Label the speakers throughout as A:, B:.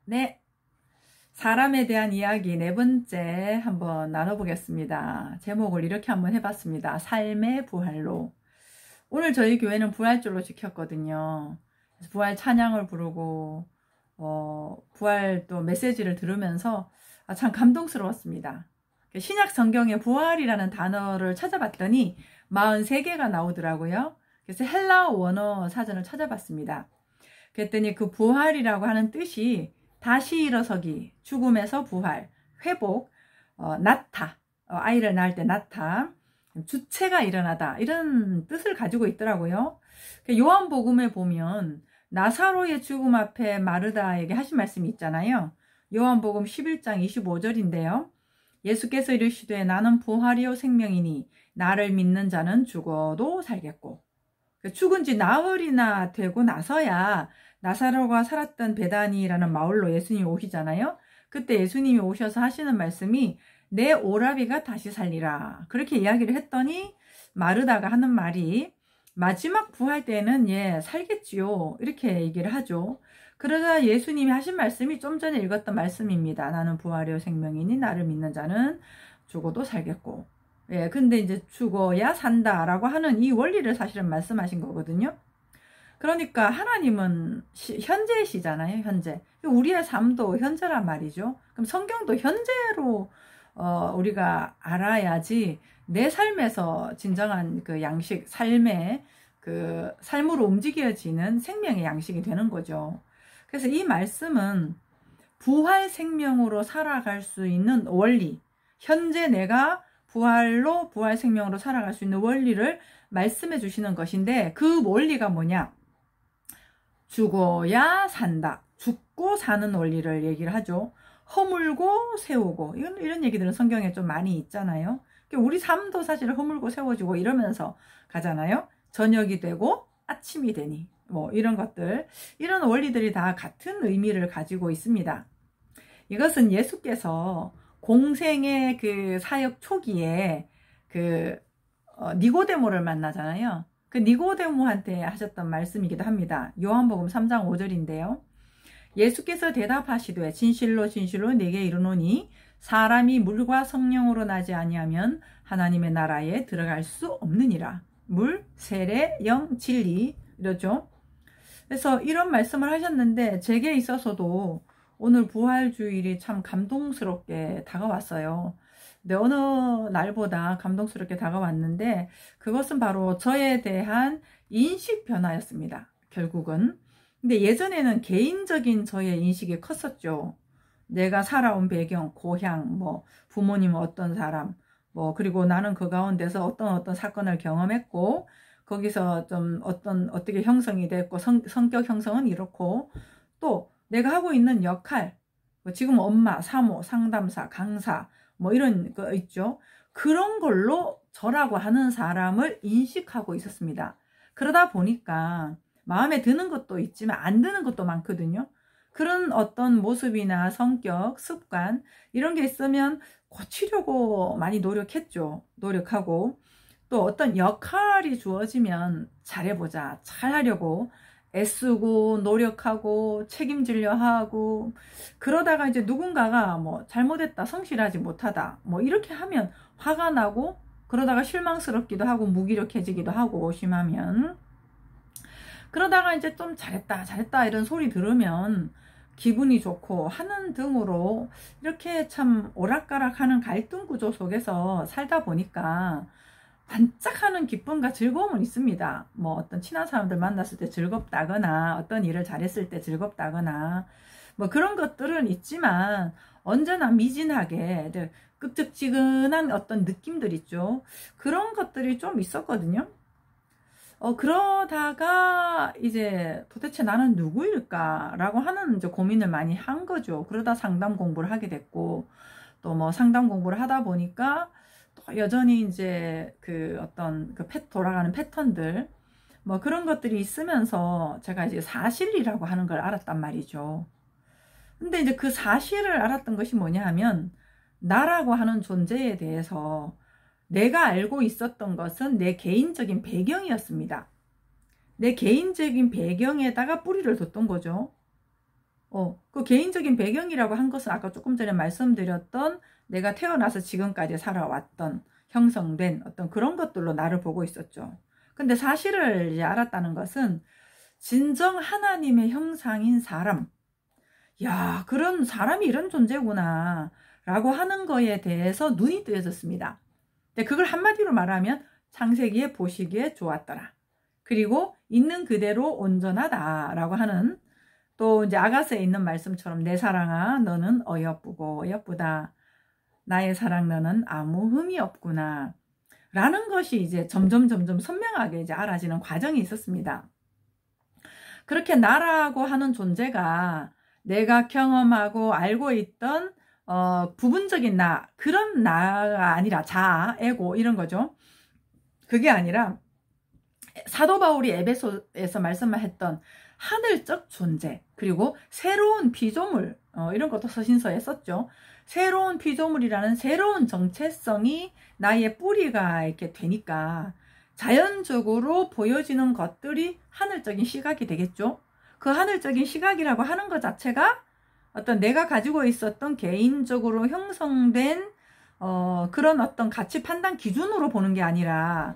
A: 네, 사람에 대한 이야기 네 번째 한번 나눠보겠습니다. 제목을 이렇게 한번 해봤습니다. 삶의 부활로. 오늘 저희 교회는 부활절로 지켰거든요. 그래서 부활 찬양을 부르고 부활 또 메시지를 들으면서 참 감동스러웠습니다. 신약 성경에 부활이라는 단어를 찾아봤더니 43개가 나오더라고요. 그래서 헬라어 원어 사전을 찾아봤습니다. 그랬더니 그 부활이라고 하는 뜻이 다시 일어서기, 죽음에서 부활, 회복, 나타, 아이를 낳을 때 나타, 주체가 일어나다, 이런 뜻을 가지고 있더라고요. 요한복음에 보면 나사로의 죽음 앞에 마르다에게 하신 말씀이 있잖아요. 요한복음 11장 25절인데요. 예수께서 이르시되 나는 부활이요 생명이니 나를 믿는 자는 죽어도 살겠고, 죽은 지 나흘이나 되고 나서야 나사로가 살았던 베다니라는 마을로 예수님이 오시잖아요. 그때 예수님이 오셔서 하시는 말씀이 내 오라비가 다시 살리라, 그렇게 이야기를 했더니 마르다가 하는 말이 마지막 부활 때는 살겠지요, 이렇게 얘기를 하죠. 그러자 예수님이 하신 말씀이 좀 전에 읽었던 말씀입니다. 나는 부활이요 생명이니 나를 믿는 자는 죽어도 살겠고. 근데 이제 죽어야 산다라고 하는 이 원리를 사실은 말씀하신 거거든요. 그러니까 하나님은 현재시잖아요, 현재. 우리의 삶도 현재란 말이죠. 그럼 성경도 현재로 우리가 알아야지 내 삶에서 진정한 그 양식, 삶의 그 삶으로 움직여지는 생명의 양식이 되는 거죠. 그래서 이 말씀은 부활 생명으로 살아갈 수 있는 원리, 현재 내가 부활로 부활 생명으로 살아갈 수 있는 원리를 말씀해 주시는 것인데, 그 원리가 뭐냐? 죽어야 산다. 죽고 사는 원리를 얘기를 하죠. 허물고 세우고, 이런 얘기들은 성경에 좀 많이 있잖아요. 우리 삶도 사실 허물고 세워지고 이러면서 가잖아요. 저녁이 되고 아침이 되니, 이런 것들, 이런 원리들이 다 같은 의미를 가지고 있습니다. 이것은 예수께서 공생의 그 사역 초기에 니고데모를 만나잖아요. 그 니고데모한테 하셨던 말씀이기도 합니다. 요한복음 3장 5절인데요. 예수께서 대답하시되 진실로 진실로 네게 이르노니 사람이 물과 성령으로 나지 아니하면 하나님의 나라에 들어갈 수 없느니라. 물, 세례, 영, 진리, 이러죠. 그래서 이런 말씀을 하셨는데 제게 있어서도 오늘 부활주일이 참 감동스럽게 다가왔어요. 근데 어느 날보다 감동스럽게 다가왔는데 그것은 바로 저에 대한 인식 변화였습니다, 결국은. 근데 예전에는 개인적인 저의 인식이 컸었죠. 내가 살아온 배경, 고향, 부모님은 어떤 사람, 그리고 나는 그 가운데서 어떤 사건을 경험했고, 거기서 좀 어떻게 형성이 됐고, 성격 형성은 이렇고, 또 내가 하고 있는 역할, 지금 엄마, 사모, 상담사, 강사, 이런 거 있죠. 그런 걸로 저라고 하는 사람을 인식하고 있었습니다. 그러다 보니까 마음에 드는 것도 있지만 안 드는 것도 많거든요. 그런 어떤 모습이나 성격, 습관, 이런 게 있으면 고치려고 많이 노력했죠. 노력하고, 또 어떤 역할이 주어지면 잘해보자, 잘하려고 애쓰고 노력하고 책임지려 하고, 그러다가 이제 누군가가 잘못했다, 성실하지 못하다, 이렇게 하면 화가 나고, 그러다가 실망스럽기도 하고 무기력해지기도 하고, 심하면. 그러다가 이제 좀 잘했다 이런 소리 들으면 기분이 좋고 하는 등으로 이렇게 참 오락가락하는 갈등 구조 속에서 살다 보니까 반짝하는 기쁨과 즐거움은 있습니다. 어떤 친한 사람들 만났을 때 즐겁다거나, 어떤 일을 잘했을 때 즐겁다거나, 그런 것들은 있지만 언제나 미진하게 끄적지근한 어떤 느낌들 있죠. 그런 것들이 좀 있었거든요. 그러다가 이제 도대체 나는 누구일까? 라고 하는 이제 고민을 많이 한 거죠. 그러다 상담 공부를 하게 됐고, 또 상담 공부를 하다 보니까 또 여전히 이제 돌아가는 패턴들, 그런 것들이 있으면서 제가 이제 사실이라고 하는 걸 알았단 말이죠. 근데 이제 그 사실을 알았던 것이 뭐냐 하면, 나라고 하는 존재에 대해서 내가 알고 있었던 것은 내 개인적인 배경이었습니다. 내 개인적인 배경에다가 뿌리를 뒀던 거죠. 그 개인적인 배경이라고 한 것은 아까 조금 전에 말씀드렸던 내가 태어나서 지금까지 살아왔던 형성된 어떤 그런 것들로 나를 보고 있었죠. 근데 사실을 이제 알았다는 것은 진정 하나님의 형상인 사람, 야, 그런 사람이 이런 존재구나 라고 하는 거에 대해서 눈이 뜨여졌습니다. 근데 그걸 한마디로 말하면 창세기에 보시기에 좋았더라. 그리고 있는 그대로 온전하다 라고 하는, 또 이제 아가서에 있는 말씀처럼 내 사랑아 너는 어여쁘고 어여쁘다. 나의 사랑 너는 아무 흠이 없구나 라는 것이 이제 점점 선명하게 이제 알아지는 과정이 있었습니다. 그렇게 나라고 하는 존재가 내가 경험하고 알고 있던 부분적인 나, 그런 나가 아니라 자아, 에고 이런 거죠. 그게 아니라 사도 바울이 에베소에서 말씀했던 하늘적 존재, 그리고 새로운 피조물, 이런 것도 서신서에 썼죠. 새로운 피조물이라는 새로운 정체성이 나의 뿌리가 이렇게 되니까 자연적으로 보여지는 것들이 하늘적인 시각이 되겠죠. 그 하늘적인 시각이라고 하는 것 자체가 어떤 내가 가지고 있었던 개인적으로 형성된 그런 어떤 가치 판단 기준으로 보는 게 아니라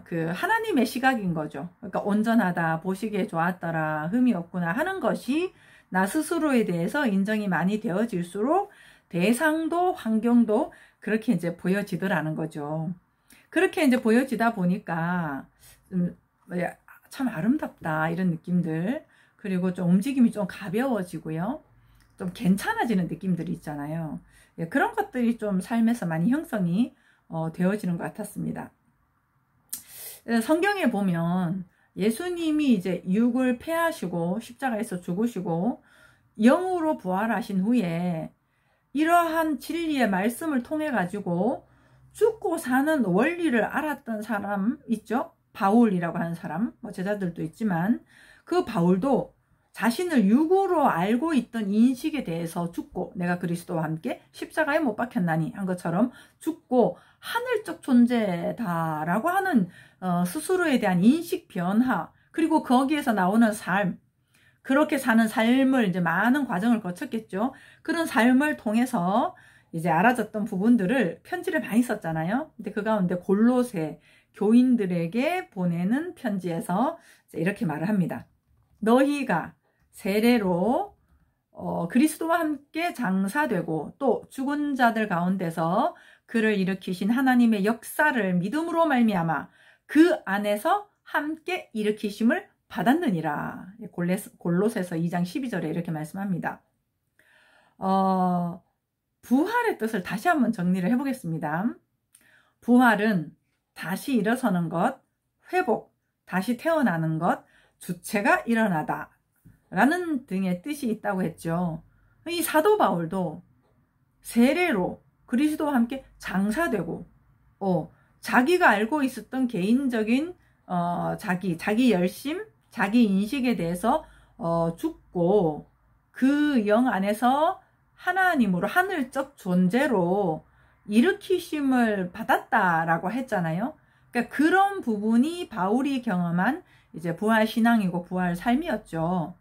A: 그 하나님의 시각인 거죠. 그러니까 온전하다, 보시기에 좋았더라, 흠이 없구나 하는 것이 나 스스로에 대해서 인정이 많이 되어질수록 대상도 환경도 그렇게 이제 보여지더라는 거죠. 그렇게 이제 보여지다 보니까 참 아름답다 이런 느낌들, 그리고 좀 움직임이 좀 가벼워지고요, 좀 괜찮아지는 느낌들이 있잖아요. 그런 것들이 좀 삶에서 많이 형성이 되어지는 것 같았습니다. 성경에 보면 예수님이 이제 육을 폐하시고 십자가에서 죽으시고 영으로 부활하신 후에 이러한 진리의 말씀을 통해 가지고 죽고 사는 원리를 알았던 사람 있죠? 바울이라고 하는 사람, 뭐 제자들도 있지만 그 바울도 자신을 육으로 알고 있던 인식에 대해서 죽고 내가 그리스도와 함께 십자가에 못 박혔나니 한 것처럼 죽고 하늘적 존재다라고 하는 스스로에 대한 인식 변화, 그리고 거기에서 나오는 삶, 그렇게 사는 삶을 이제 많은 과정을 거쳤겠죠. 그런 삶을 통해서 이제 알아졌던 부분들을 편지를 많이 썼잖아요. 근데 그 가운데 골로새 교인들에게 보내는 편지에서 이렇게 말을 합니다. 너희가 세례로 그리스도와 함께 장사되고 또 죽은 자들 가운데서 그를 일으키신 하나님의 역사를 믿음으로 말미암아 그 안에서 함께 일으키심을 받았느니라. 골로새서 2장 12절에 이렇게 말씀합니다. 부활의 뜻을 다시 한번 정리를 해보겠습니다. 부활은 다시 일어서는 것, 회복, 다시 태어나는 것, 주체가 일어나다 라는 등의 뜻이 있다고 했죠. 이 사도 바울도 세례로 그리스도와 함께 장사되고 자기가 알고 있었던 개인적인 자기 열심, 자기 인식에 대해서 죽고 그 영 안에서 하나님으로 하늘적 존재로 일으키심을 받았다라고 했잖아요. 그러니까 그런 부분이 바울이 경험한 이제 부활 신앙이고 부활 삶이었죠.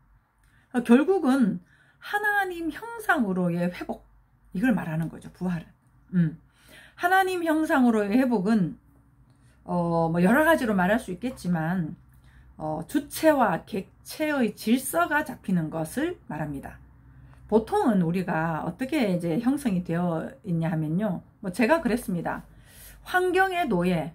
A: 결국은 하나님 형상으로의 회복, 이걸 말하는 거죠. 부활은. 하나님 형상으로의 회복은 뭐 여러 가지로 말할 수 있겠지만 주체와 객체의 질서가 잡히는 것을 말합니다. 보통은 우리가 어떻게 이제 형성이 되어 있냐 하면요, 뭐 제가 그랬습니다. 환경의 노예,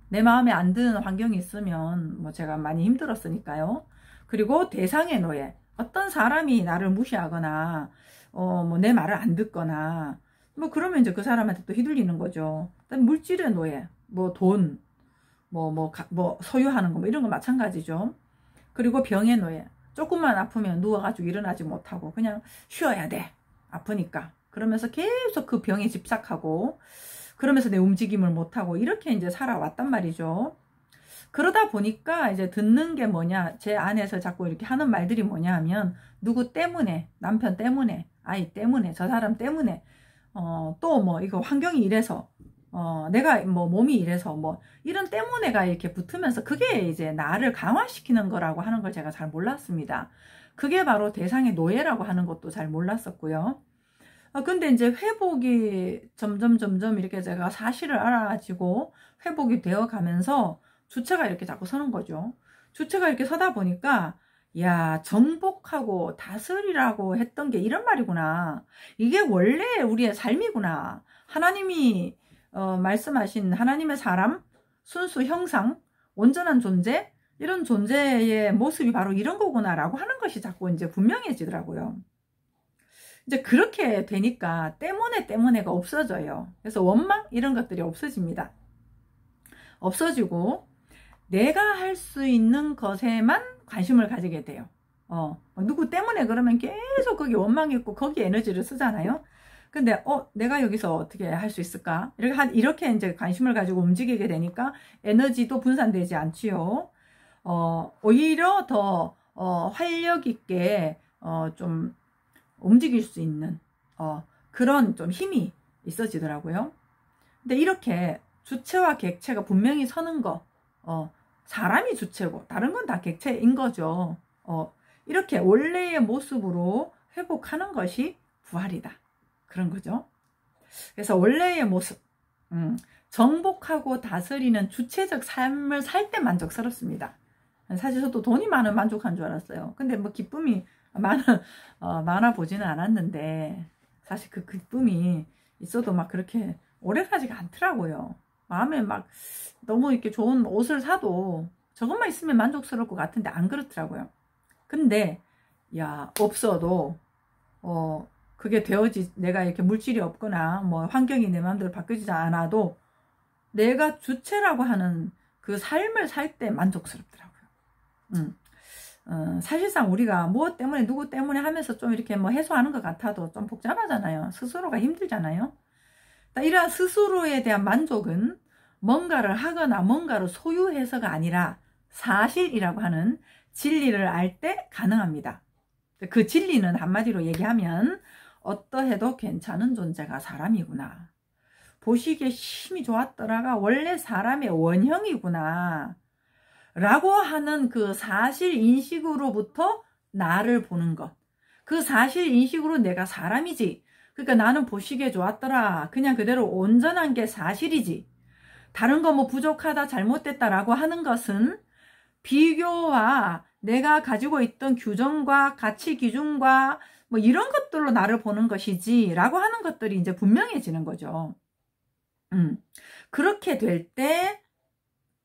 A: 내 마음에 안 드는 환경이 있으면 뭐 제가 많이 힘들었으니까요. 그리고 대상의 노예, 어떤 사람이 나를 무시하거나 뭐 내 말을 안 듣거나 뭐 그러면 이제 그 사람한테 또 휘둘리는 거죠. 그다음에 물질의 노예, 뭐 돈, 뭐 소유하는 거 뭐 이런 거 마찬가지죠. 그리고 병의 노예, 조금만 아프면 누워가지고 일어나지 못하고 그냥 쉬어야 돼, 아프니까. 그러면서 계속 그 병에 집착하고 그러면서 내 움직임을 못하고 이렇게 이제 살아왔단 말이죠. 그러다 보니까 이제 듣는 게 뭐냐, 제 안에서 자꾸 이렇게 하는 말들이 뭐냐 하면 누구 때문에, 남편 때문에, 아이 때문에, 저 사람 때문에, 또 뭐 이거 환경이 이래서, 내가 뭐 몸이 이래서 뭐 이런 때문에가 이렇게 붙으면서 그게 이제 나를 강화시키는 거라고 하는 걸 제가 잘 몰랐습니다. 그게 바로 대상의 노예라고 하는 것도 잘 몰랐었고요. 근데 이제 회복이 점점 이렇게 제가 사실을 알아가지고 회복이 되어 가면서 주체가 이렇게 자꾸 서는 거죠. 주체가 이렇게 서다 보니까, 야, 정복하고 다스리라고 했던 게 이런 말이구나. 이게 원래 우리의 삶이구나. 하나님이 말씀하신 하나님의 사람, 순수 형상, 온전한 존재, 이런 존재의 모습이 바로 이런 거구나라고 하는 것이 자꾸 이제 분명해지더라고요. 이제 그렇게 되니까 때문에가 없어져요. 그래서 원망 이런 것들이 없어집니다. 없어지고 내가 할 수 있는 것에만 관심을 가지게 돼요. 누구 때문에 그러면 계속 거기 원망이 있고 거기에 에너지를 쓰잖아요. 근데 내가 여기서 어떻게 할 수 있을까? 이렇게 이제 관심을 가지고 움직이게 되니까 에너지도 분산되지 않지요. 오히려 더 활력 있게 좀 움직일 수 있는 그런 좀 힘이 있어지더라고요. 근데 이렇게 주체와 객체가 분명히 서는 거, 사람이 주체고 다른 건 다 객체인 거죠. 이렇게 원래의 모습으로 회복하는 것이 부활이다. 그런 거죠. 그래서 원래의 모습, 정복하고 다스리는 주체적 삶을 살 때 만족스럽습니다. 사실 저도 돈이 많으면 만족한 줄 알았어요. 근데 뭐 기쁨이 많아 보지는 않았는데, 사실 그 기쁨이 있어도 막 그렇게 오래 가지가 않더라고요. 마음에 막 너무 이렇게 좋은 옷을 사도 저것만 있으면 만족스러울 것 같은데 안 그렇더라고요. 근데 야, 없어도 그게 내가 이렇게 물질이 없거나 뭐 환경이 내 마음대로 바뀌지 않아도 내가 주체라고 하는 그 삶을 살 때 만족스럽더라고요. 사실상 우리가 무엇 때문에 누구 때문에 하면서 좀 이렇게 뭐 해소하는 것 같아도 좀 복잡하잖아요. 스스로가 힘들잖아요. 이러한 스스로에 대한 만족은 뭔가를 하거나 뭔가를 소유해서가 아니라 사실이라고 하는 진리를 알 때 가능합니다. 그 진리는 한마디로 얘기하면 어떠해도 괜찮은 존재가 사람이구나. 보시기에 힘이 좋았더라가 원래 사람의 원형이구나. 라고 하는 그 사실 인식으로부터 나를 보는 것. 그 사실 인식으로 내가 사람이지. 그러니까 나는 보시기에 좋았더라. 그냥 그대로 온전한 게 사실이지. 다른 거 뭐 부족하다, 잘못됐다라고 하는 것은 비교와 내가 가지고 있던 규정과 가치 기준과 뭐 이런 것들로 나를 보는 것이지 라고 하는 것들이 이제 분명해지는 거죠. 그렇게 될 때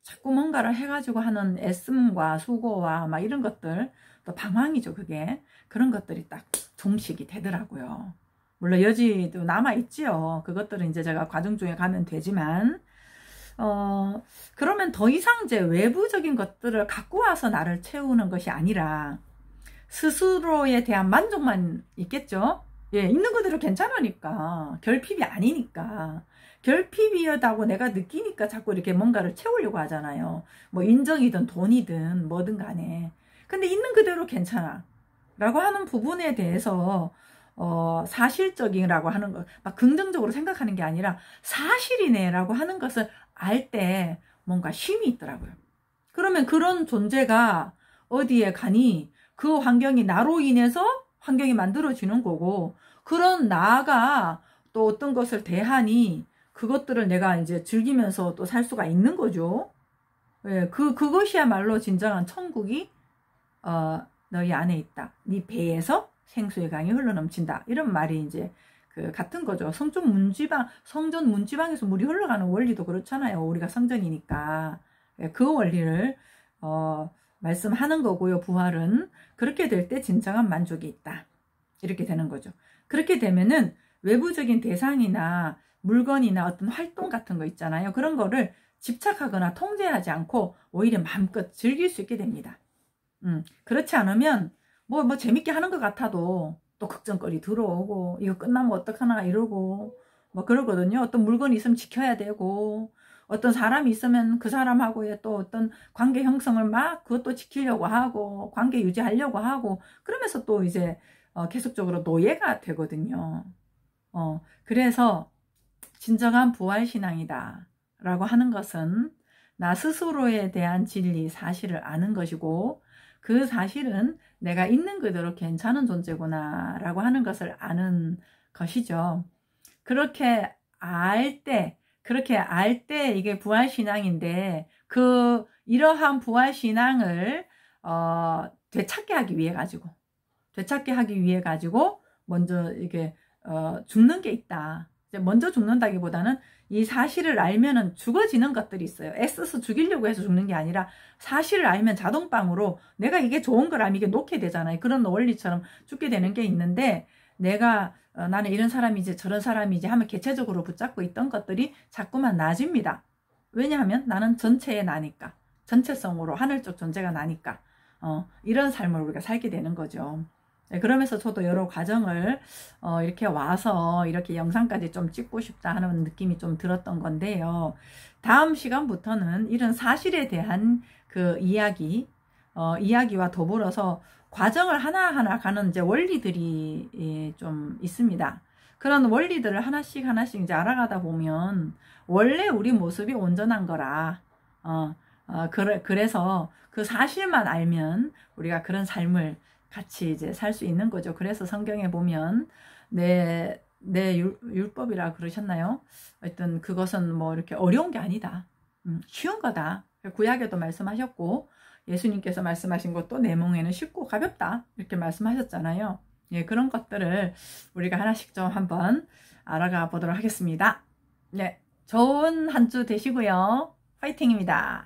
A: 자꾸 뭔가를 해가지고 하는 애씀과 수고와 막 이런 것들, 또 방황이죠, 그게. 그런 것들이 딱 종식이 되더라고요. 물론 여지도 남아있지요. 그것들은 이제 제가 과정 중에 가면 되지만, 그러면 더 이상 이제 외부적인 것들을 갖고 와서 나를 채우는 것이 아니라 스스로에 대한 만족만 있겠죠? 예, 있는 그대로 괜찮으니까. 결핍이 아니니까. 결핍이었다고 내가 느끼니까 자꾸 이렇게 뭔가를 채우려고 하잖아요. 뭐 인정이든 돈이든 뭐든 간에. 근데 있는 그대로 괜찮아. 라고 하는 부분에 대해서 사실적이라고 하는 것, 막 긍정적으로 생각하는 게 아니라 사실이네 라고 하는 것을 알 때 뭔가 힘이 있더라고요. 그러면 그런 존재가 어디에 가니 그 환경이 나로 인해서 환경이 만들어지는 거고, 그런 나가 또 어떤 것을 대하니 그것들을 내가 이제 즐기면서 또 살 수가 있는 거죠. 예, 그것이야말로 진정한 천국이 너희 안에 있다. 네 배에서 생수의 강이 흘러넘친다. 이런 말이 이제 그 같은 거죠. 성전 문지방에서 물이 흘러가는 원리도 그렇잖아요. 우리가 성전이니까. 예, 그 원리를 말씀하는 거고요. 부활은 그렇게 될 때 진정한 만족이 있다. 이렇게 되는 거죠. 그렇게 되면은 외부적인 대상이나 물건이나 어떤 활동 같은 거 있잖아요. 그런 거를 집착하거나 통제하지 않고 오히려 마음껏 즐길 수 있게 됩니다. 그렇지 않으면 뭐 재밌게 하는 것 같아도 또 걱정거리 들어오고 이거 끝나면 어떡하나 이러고 뭐 그러거든요. 어떤 물건이 있으면 지켜야 되고 어떤 사람이 있으면 그 사람하고의 또 어떤 관계 형성을 막 그것도 지키려고 하고 관계 유지하려고 하고 그러면서 또 이제 계속적으로 노예가 되거든요. 그래서 진정한 부활신앙이다 라고 하는 것은 나 스스로에 대한 진리, 사실을 아는 것이고 그 사실은 내가 있는 그대로 괜찮은 존재구나 라고 하는 것을 아는 것이죠. 그렇게 알 때 이게 부활신앙인데, 이러한 부활신앙을 되찾게 하기 위해 가지고 먼저 이게 죽는 게 있다. 먼저 죽는다기보다는 이 사실을 알면은 죽어지는 것들이 있어요. 애써서 죽이려고 해서 죽는 게 아니라 사실을 알면 자동방으로 내가 이게 좋은 걸 알면 이게 놓게 되잖아요. 그런 원리처럼 죽게 되는 게 있는데, 내가 나는 이런 사람이지 저런 사람이지 하면 개체적으로 붙잡고 있던 것들이 자꾸만 나집니다. 왜냐하면 나는 전체의 나니까, 전체성으로 하늘적 존재가 나니까 이런 삶을 우리가 살게 되는 거죠. 네, 그러면서 저도 여러 과정을 이렇게 와서 이렇게 영상까지 좀 찍고 싶다 하는 느낌이 좀 들었던 건데요. 다음 시간부터는 이런 사실에 대한 그 이야기와 더불어서 과정을 하나하나 가는 이제 원리들이 좀 있습니다. 그런 원리들을 하나씩 이제 알아가다 보면 원래 우리 모습이 온전한 거라 그래서 그 사실만 알면 우리가 그런 삶을 같이 이제 살 수 있는 거죠. 그래서 성경에 보면 내 율법이라 그러셨나요? 하여튼 그것은 뭐 이렇게 어려운 게 아니다. 쉬운 거다. 구약에도 말씀하셨고 예수님께서 말씀하신 것도 내 몽에는 쉽고 가볍다. 이렇게 말씀하셨잖아요. 예, 그런 것들을 우리가 하나씩 좀 한번 알아가 보도록 하겠습니다. 네, 좋은 한 주 되시고요. 파이팅입니다.